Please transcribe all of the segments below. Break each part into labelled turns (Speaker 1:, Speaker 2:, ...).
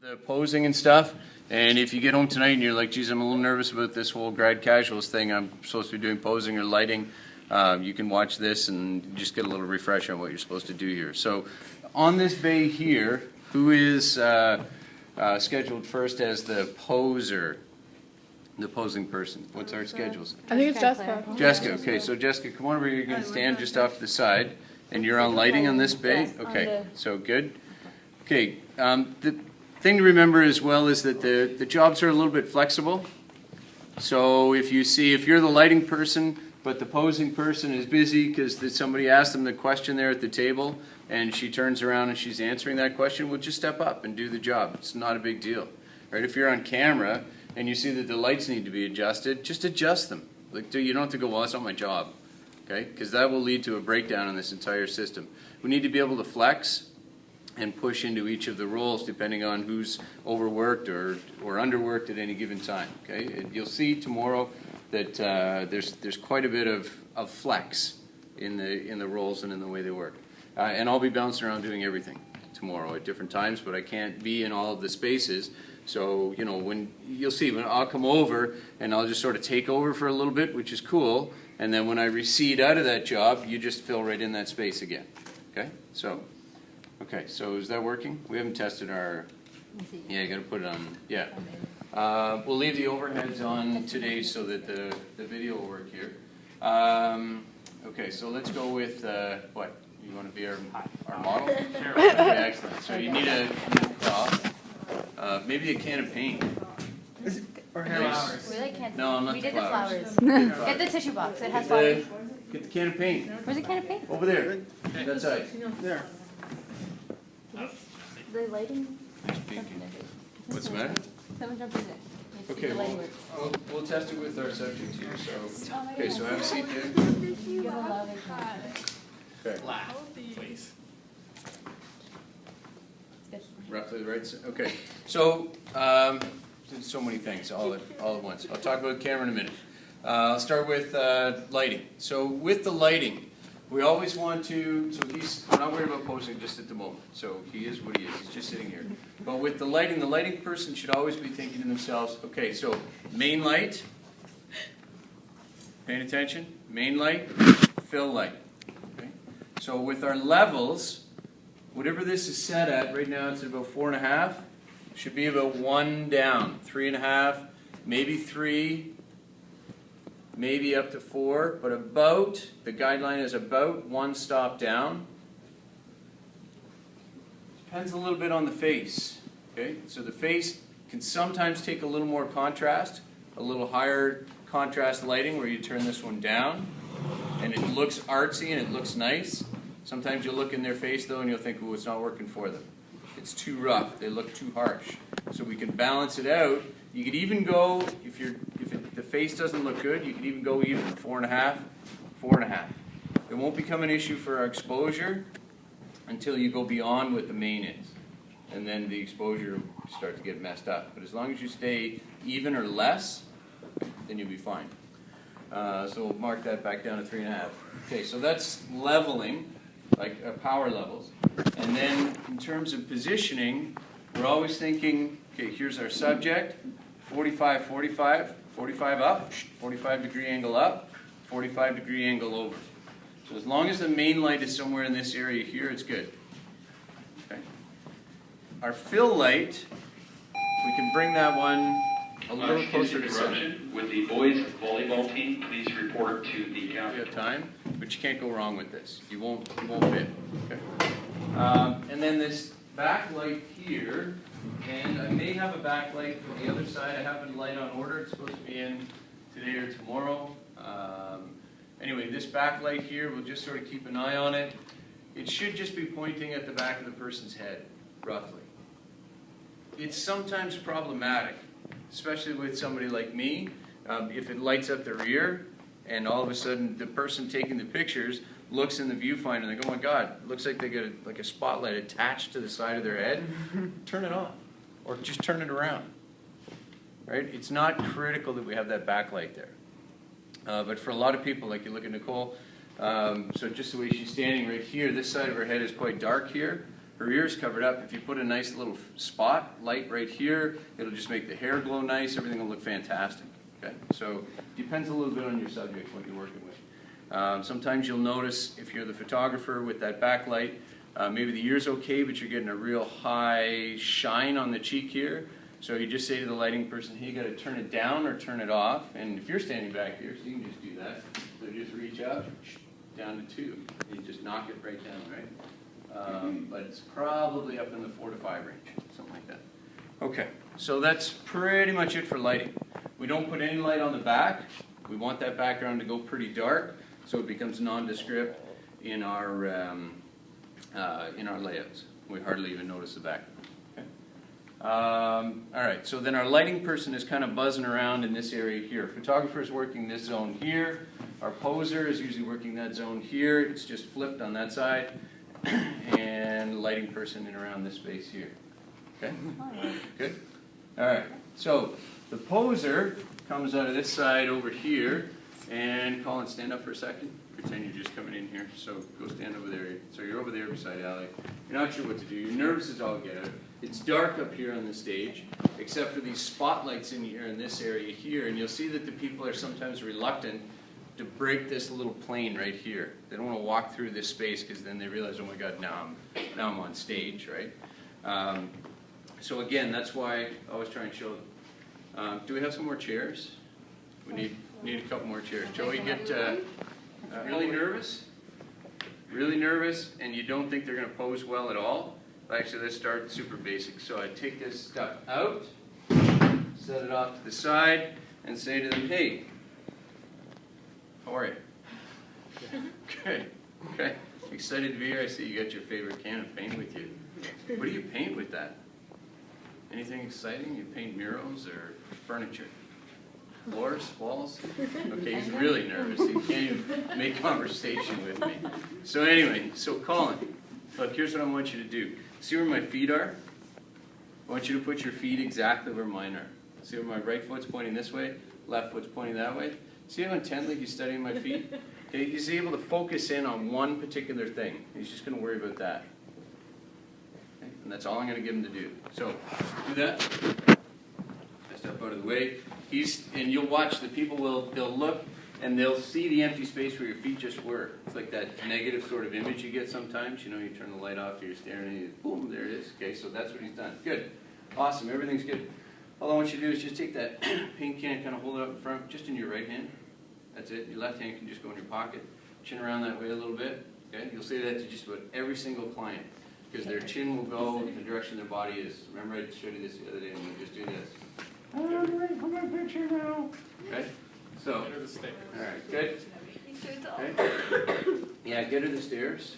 Speaker 1: The posing and stuff, and if you get home tonight and you're like, geez, I'm a little nervous about this whole Grad Casuals thing, I'm supposed to be doing posing or lighting, you can watch this and just get a little refresher on what you're supposed to do here. So on this bay here, who is scheduled first as the poser, the posing person? What's our schedules?
Speaker 2: I think it's Jessica.
Speaker 1: Jessica, okay, so Jessica, come on over here, you're going to stand just off to the side, and you're on lighting on this bay? Okay, so good. Okay, the thing to remember as well is that the jobs are a little bit flexible. So if you're the lighting person, but the posing person is busy because somebody asked them the question there at the table, and she turns around and she's answering that question, we'll just step up and do the job. It's not a big deal. Right? If you're on camera and you see that the lights need to be adjusted, just adjust them. Like, you don't have to go, well, that's not my job. Okay? Because that will lead to a breakdown in this entire system. We need to be able to flex and push into each of the roles depending on who's overworked or underworked at any given time. Okay, you'll see tomorrow that there's quite a bit of flex in the roles and in the way they work. And I'll be bouncing around doing everything tomorrow at different times, but I can't be in all of the spaces. So when you'll see, when I'll come over and I'll just sort of take over for a little bit, which is cool. And then when I recede out of that job, you just fill right in that space again. Okay, so. Okay, so is that working? We haven't tested our, yeah, you got to put it on, yeah. We'll leave the overheads on today so that the video will work here. Okay, so let's go with, what? You want to be our model? Sure. Okay, excellent. So you need a cloth, maybe a can of paint.
Speaker 3: Or flowers.
Speaker 4: We like candy.
Speaker 1: No, not
Speaker 4: we
Speaker 1: the
Speaker 4: did
Speaker 1: flowers.
Speaker 4: The flowers. Get the tissue box. It has flowers.
Speaker 1: Get the can of paint.
Speaker 4: Where's the can of paint?
Speaker 1: Over there. That side.
Speaker 3: There.
Speaker 4: The lighting.
Speaker 1: What's the matter?
Speaker 4: Someone jump in there.
Speaker 1: Okay, we'll test it with our subjects here. So, okay, so have a seat there. Okay.
Speaker 3: Laugh, please.
Speaker 1: Roughly the right. Okay, so so many things all at once. I'll talk about camera in a minute. I'll start with lighting. So with the lighting, we always want to. So we're not worried about posing just at the moment. So he is what he is. He's just sitting here. But with the lighting person should always be thinking to themselves, okay, so main light. Paying attention. Main light, fill light. Okay. So with our levels, whatever this is set at right now, it's at about 4.5. Should be about 1 down, 3.5, maybe 3. Maybe up to 4, but about, the guideline is about 1 stop down. Depends a little bit on the face. Okay, so the face can sometimes take a little more contrast, a little higher contrast lighting where you turn this one down, and it looks artsy and it looks nice. Sometimes you'll look in their face though and you'll think, oh, it's not working for them. It's too rough, they look too harsh. So we can balance it out. You could even go, if the face doesn't look good, you can even go even 4.5, 4.5. It won't become an issue for our exposure until you go beyond what the main is. And then the exposure will start to get messed up. But as long as you stay even or less, then you'll be fine. So we'll mark that back down to 3.5. Okay, so that's leveling, like power levels. And then in terms of positioning, we're always thinking, okay, here's our subject, 45, 45, 45 up, 45 degree angle up, 45 degree angle over. So as long as the main light is somewhere in this area here, it's good. Okay. Our fill light, we can bring that one a little closer to center.
Speaker 5: With the boys volleyball team, please report to the county.
Speaker 1: You have time, but you can't go wrong with this. You won't fit. Okay. And then this backlight here, and I may have a backlight for the other side. I have a light on order. It's supposed to be in today or tomorrow. Anyway, this backlight here, we'll just sort of keep an eye on it. It should just be pointing at the back of the person's head, roughly. It's sometimes problematic, especially with somebody like me, if it lights up their ear, and all of a sudden the person taking the pictures looks in the viewfinder and they go, oh my God, it looks like they got like a spotlight attached to the side of their head. Turn it on, or just turn it around. Right? It's not critical that we have that backlight there. But for a lot of people, like you look at Nicole, so just the way she's standing right here, this side of her head is quite dark here. her ear's covered up. If you put a nice little spotlight right here, it'll just make the hair glow nice. Everything will look fantastic. Okay, so depends a little bit on your subject, what you're working with. Sometimes you'll notice if you're the photographer with that backlight, maybe the ear's okay, but you're getting a real high shine on the cheek here. So you just say to the lighting person, hey, you got to turn it down or turn it off. And if you're standing back here, so you can just do that. So just reach up, down to 2, and you just knock it right down, right? But it's probably up in the 4 to 5 range, something like that. Okay, so that's pretty much it for lighting. We don't put any light on the back. We want that background to go pretty dark, so it becomes nondescript in our layouts. We hardly even notice the background. Okay? All right, so then our lighting person is kind of buzzing around in this area here. Photographer is working this zone here. Our poser is usually working that zone here. It's just flipped on that side. And the lighting person in around this space here. Okay? Good? All right, so the poser comes out of this side over here. And Colin, stand up for a second. Pretend you're just coming in here. So go stand over there. So you're over there beside Allie. You're not sure what to do. You're nervous as all get out. It's dark up here on the stage, except for these spotlights in here in this area here. And you'll see that the people are sometimes reluctant to break this little plane right here. They don't want to walk through this space because then they realize, oh my God, now I'm on stage, right? So again, that's why I always try and show them. Do we have some more chairs? We need a couple more chairs. Joey, get really nervous? Really nervous, and you don't think they're going to pose well at all? Actually, let's start super basic. So I take this stuff out, set it off to the side, and say to them, hey, how are you? Good. Okay. Excited to be here. I see you got your favorite can of paint with you. What do you paint with that? Anything exciting? You paint murals or furniture? Floors? Walls? Okay, he's really nervous. He can't even make conversation with me. So anyway, so Colin, look, here's what I want you to do. See where my feet are? I want you to put your feet exactly where mine are. See where my right foot's pointing this way, left foot's pointing that way? See how intently he's studying my feet? Okay, he's able to focus in on one particular thing. He's just going to worry about that. Okay? And that's all I'm going to give him to do. So, do that. I step out of the way. And you'll watch, the people they'll look and they'll see the empty space where your feet just were. It's like that negative sort of image you get sometimes. You know, you turn the light off, you're staring and you, boom, there it is. Okay, so that's what he's done. Good. Awesome. Everything's good. All I want you to do is just take that paint can, kind of hold it up in front, just in your right hand. That's it. Your left hand can just go in your pocket. Chin around that way a little bit. Okay? You'll say that to just about every single client, because their chin will go in the direction their body is. Remember I showed you this the other day, and we'll just do this. I'm ready for my picture now. Okay? So, all right, good. Okay. Yeah, get her the stairs.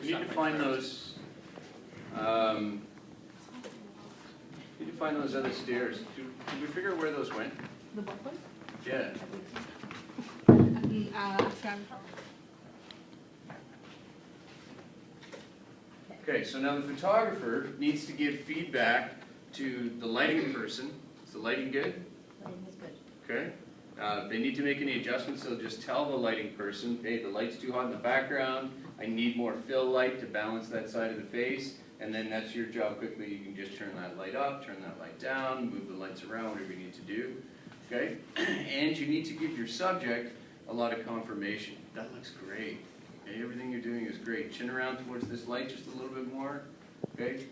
Speaker 1: You need to find those. You need to find those other stairs. Did we figure out where those went?
Speaker 2: The what one?
Speaker 1: Yeah. Okay, so now the photographer needs to give feedback to the lighting person. Is the lighting good?
Speaker 4: Lighting is good.
Speaker 1: Okay. If they need to make any adjustments, they'll just tell the lighting person, hey, the light's too hot in the background, I need more fill light to balance that side of the face, and then that's your job quickly. You can just turn that light up, turn that light down, move the lights around, whatever you need to do. Okay? And you need to give your subject a lot of confirmation. That looks great. Okay? Everything you're doing is great. Chin around towards this light just a little bit more. Okay?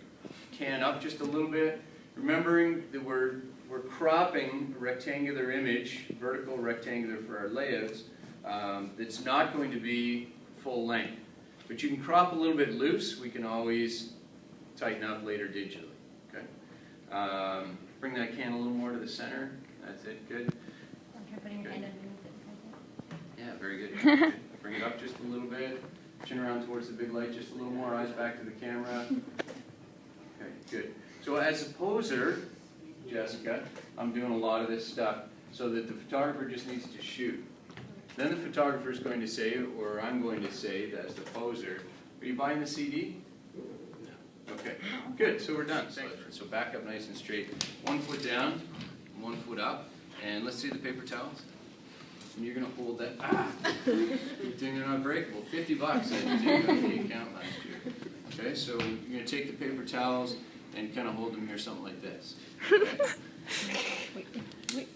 Speaker 1: Can up just a little bit. Remembering that we're cropping a rectangular image, vertical rectangular for our layouts, that's not going to be full length. But you can crop a little bit loose. We can always tighten up later digitally. Okay? Bring that can a little more to the center. That's it. Good.
Speaker 4: Try putting your hand underneath it.
Speaker 1: Yeah, very good. Bring it up just a little bit. Chin around towards the big light just a little more. Eyes back to the camera. Okay, good. So as a poser, Jessica, I'm doing a lot of this stuff so that the photographer just needs to shoot. Then the photographer is going to say, or I'm going to say, as the poser, are you buying the CD? No. Okay, good. So we're done. Thanks. So back up nice and straight. 1 foot down, 1 foot up, and let's see the paper towels. and you're gonna hold that. You're doing it unbreakable. $50 I had to take out the account last year. Okay, so you're gonna take the paper towels and kind of hold them here, something like this. Okay?
Speaker 4: Wait.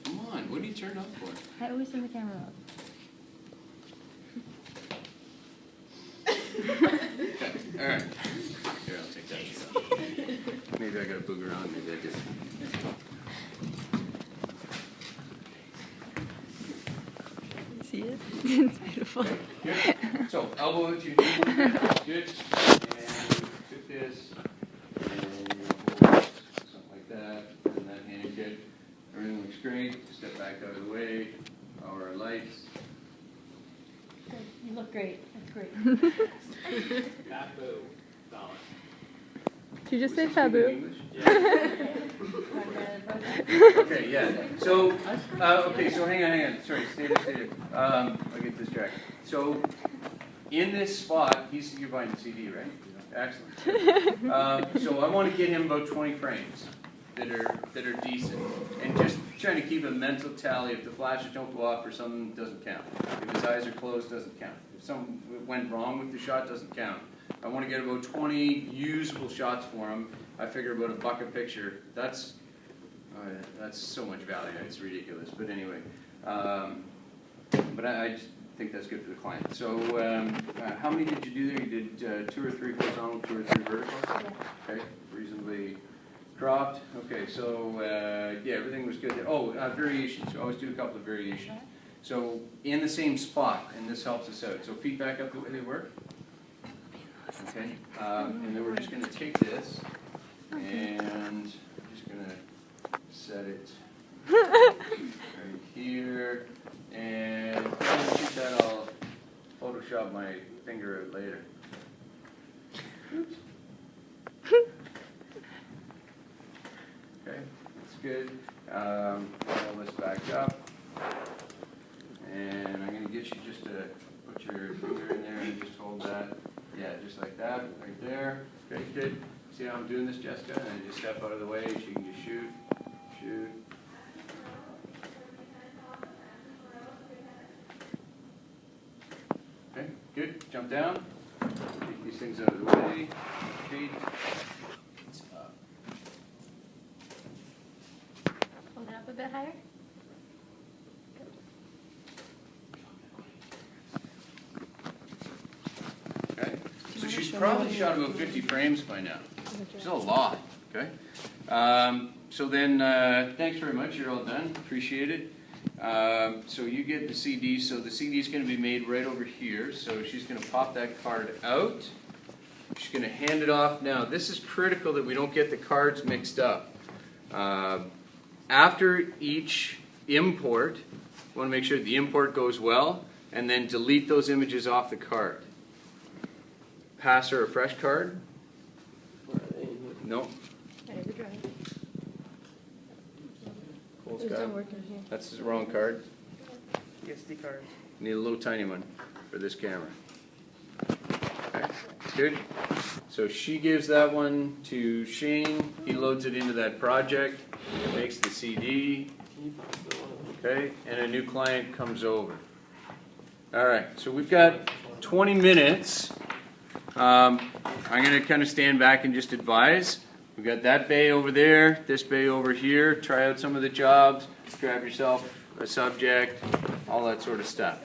Speaker 1: Come on, what are you turned up for?
Speaker 4: I always turn the camera off.
Speaker 1: Okay, all right. Here, I'll take that shit off. Maybe I got a booger on. Maybe I just.
Speaker 2: See it? It's beautiful.
Speaker 1: Okay, good. So elbow to your knee. Good. And tip this. And hold something like that. And that hand good. Everything looks great. Step back out of the way. Power our lights.
Speaker 4: Good. You look great. That's great.
Speaker 3: Babu. Dollar.
Speaker 2: Did you just say
Speaker 1: Was he speaking
Speaker 2: Fabu?
Speaker 1: English?
Speaker 3: Yeah.
Speaker 1: Okay, yeah. So, okay, so hang on. Sorry, stay there. I'll get distracted. So, in this spot, you're buying the CD, right? Excellent. So I want to get him about 20 frames that are decent, and just trying to keep a mental tally. If the flashes don't go off or something, doesn't count. If his eyes are closed, doesn't count. If something went wrong with the shot, doesn't count. I want to get about 20 usable shots for him. I figure about $1 a picture. That's so much value. It's ridiculous. But anyway, but I just think that's good for the client. So how many did you do there? You did 2 or 3 horizontal, 2 or 3 vertical?
Speaker 4: Yeah.
Speaker 1: Okay, reasonably dropped. Okay, so yeah, everything was good there. Oh, variations. So I always do a couple of variations. So in the same spot, and this helps us out. So feet back up the way they were. Okay, and then we're just going to take this, and I'm just going to set it right here, and I'll shoot that. I'll Photoshop my finger out later. Okay, that's good. All this back up, and I'm going to get you just to put your finger in there and just hold that. Yeah, just like that, right there. Okay, good. See how I'm doing this, Jessica? And then just step out of the way so you can just shoot, shoot. Okay, good. Jump down. Take these things out of the way. Feet. It's up.
Speaker 4: Hold it up a bit higher.
Speaker 1: Okay. So she's probably shot about 50 frames by now. Still a lot. Okay. So then, thanks very much. You're all done. Appreciate it. So you get the CD. So the CD is going to be made right over here. So she's going to pop that card out. She's going to hand it off. Now, this is critical that we don't get the cards mixed up. After each import, we want to make sure the import goes well, and then delete those images off the card. Pass her a fresh card. No. Cool, Scott. That's the wrong card.
Speaker 3: SD card.
Speaker 1: Need a little tiny one for this camera. Okay, good. So she gives that one to Shane. He loads it into that project, makes the CD. Okay, and a new client comes over. All right, so we've got 20 minutes. I'm going to kind of stand back and just advise. We've got that bay over there, this bay over here. Try out some of the jobs, grab yourself a subject, all that sort of stuff.